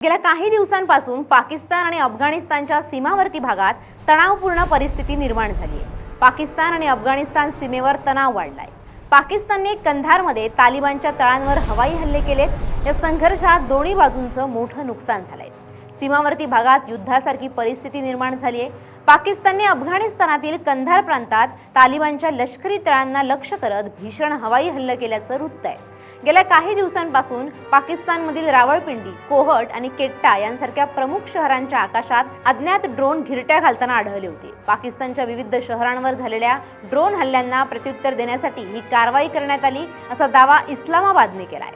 गेल्या काही दिवसांपासून पाकिस्तान आणि अफगाणिस्तानच्या सीमावर्ती भागात तणावपूर्ण परिस्थिती निर्माण झाली आहे। पाकिस्तान आणि अफगाणिस्तान सीमेवर तणाव वाढलाय। पाकिस्तानने कंधारमध्ये तालिबानच्या तळांवर हवाई हल्ले केलेत। या संघर्षात दोन्ही बाजूंचं मोठं नुकसान झालंय। सीमावर्ती भागात युद्धासारखी परिस्थिती निर्माण झाली आहे। पाकिस्तानने अफगाणिस्तानातील कंधार प्रांतात तालिबानच्या लष्करी तळांना लक्ष्य करत भीषण हवाई हल्ले केल्याचं वृत्त आहे। गेल्या काही दिवसांपासून पाकिस्तानमधील रावळपिंडी, कोहट आणि केट्टा यांसारख्या प्रमुख शहरांच्या आकाशात अज्ञात ड्रोन घिरट्या घालताना आढळले होते। पाकिस्तानच्या विविध शहरांवर झालेल्या ड्रोन हल्ल्यांना प्रत्युत्तर देण्यासाठी ही कारवाई करण्यात आली असा दावा इस्लामाबादने केलाय।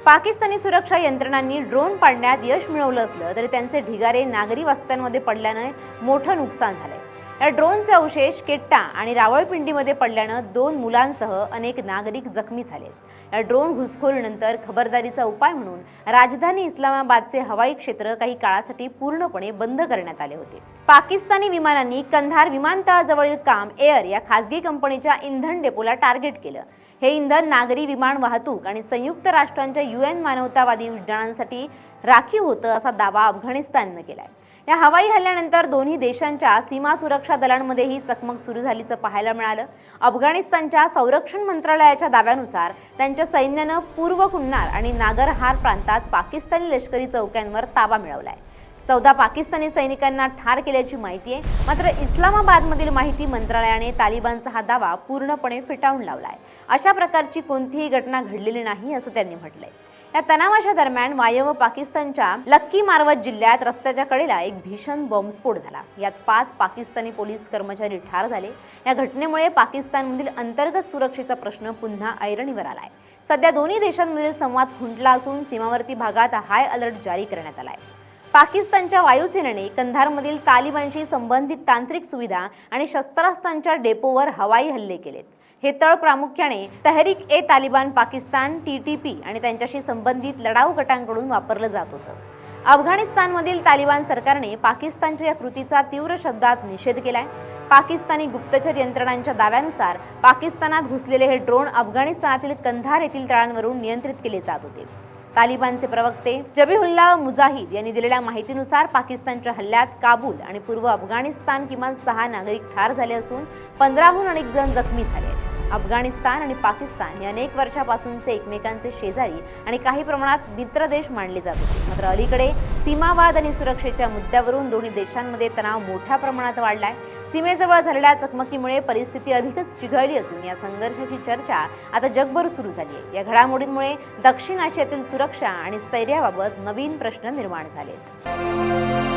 पाकिस्तानी सुरक्षा यंत्रणांनी ड्रोन पाडण्यात यश मिळवलं असलं तरी त्यांचे ढिगारे नागरी वस्त्यांमध्ये पडल्याने मोठं नुकसान झालंय। या ड्रोनचे अवशेष केट्टा आणि रावळपिंडीमध्ये पडल्याने 2 मुलांसह अनेक नागरिक जखमी झाले। या ड्रोन घुसखोरीनंतर खबरदारीचा उपाय म्हणून राजधानी इस्लामाबादचे हवाई क्षेत्र काही काळासाठी पूर्णपणे बंद करण्यात आले होते। पाकिस्तानी विमानांनी कंधार विमानतळाजवळील काम एअर या खासगी कंपनीच्या इंधन डेपोला टार्गेट केलं। हे इंधन नागरी विमान वाहतूक आणि संयुक्त राष्ट्रांच्या UN मानवतावादी उड्डाणांसाठी राखीव होतं असा दावा अफगाणिस्तानने केलाय। या हवाई हल्ल्यानंतर दोन्ही देशांच्या सीमा सुरक्षा दलांमध्येही चकमक सुरू झाल्याचं पाहायला मिळालं। अफगाणिस्तानच्या संरक्षण मंत्रालयाच्या दाव्यानुसार त्यांच्या सैन्यानं पूर्व कुन्नार आणि नागरहार प्रांतात पाकिस्तानी लष्करी चौक्यांवर ताबा मिळवलाय। 14 पाकिस्तानी सैनिकांना ठार केल्याची माहिती आहे। मात्र इस्लामाबादमधील माहिती मंत्रालयाने तालिबानचा हा दावा पूर्णपणे फेटाळून लावलाय। अशा प्रकारची कोणतीही घटना घडलेली नाही असं त्यांनी म्हटलंय। या तणावाच्या दरम्यान वायव्य पाकिस्तानच्या लक्की मारवत जिल्ह्यात रस्त्याच्या कडेला एक भीषण बॉम्बस्फोट झाला। यात 5 पाकिस्तानी पोलीस कर्मचारी ठार झाले। या घटनेमुळे पाकिस्तानमधील अंतर्गत सुरक्षेचा प्रश्न पुन्हा ऐरणीवर आलाय। सध्या दोन्ही देशांमधील संवाद खुंटला असून सीमावर्ती भागात हाय अलर्ट जारी करण्यात आलाय। पाकिस्तानच्या वायुसेनेने कंधारमधील तालिबानशी संबंधित तांत्रिक सुविधा आणि शस्त्रास्त्रांच्या डेपोवर हवाई हल्ले केलेत। हे तळ प्रामुख्याने तहरीक-ए-तालिबान पाकिस्तान TTP आणि त्यांच्याशी संबंधित लढाऊ गटांकडून वापरलं जात होतं। अफगाणिस्तानमधील तालिबान सरकारने पाकिस्तानच्या या कृतीचा तीव्र शब्दात निषेध केलाय। पाकिस्तानी गुप्तचर यंत्रणांच्या दाव्यानुसार पाकिस्तानात घुसलेले हे ड्रोन अफगाणिस्तानातील कंधार येथील तळांवरून नियंत्रित केले जात होते। तालिबानचे प्रवक्ते जबीहुल्लाह मुजाहिद यांनी दिलेल्या माहितीनुसार पाकिस्तानच्या हल्ल्यात काबूल आणि पूर्व अफगाणिस्तान किमान 6 नागरिक ठार झाले असून 15हून अधिक जण जखमी झाले। अफगाणिस्तान आणि पाकिस्तान हे अनेक वर्षापासूनचे एकमेकांचे शेजारी आणि काही प्रमाणात मित्र देश मानले जात होते। मात्र अलीकडे सीमावाद आणि सुरक्षेच्या मुद्द्यावरून दोन्ही देशांमध्ये तणाव मोठ्या प्रमाणात वाढलाय। सीमेजवळ झालेल्या चकमकीमुळे परिस्थिती अधिकच चिघळली असून या संघर्षाची चर्चा आता जगभर सुरू झाली आहे। या घडामोडींमुळे दक्षिण आशियातील सुरक्षा आणि स्थैर्याबाबत नवीन प्रश्न निर्माण झालेत।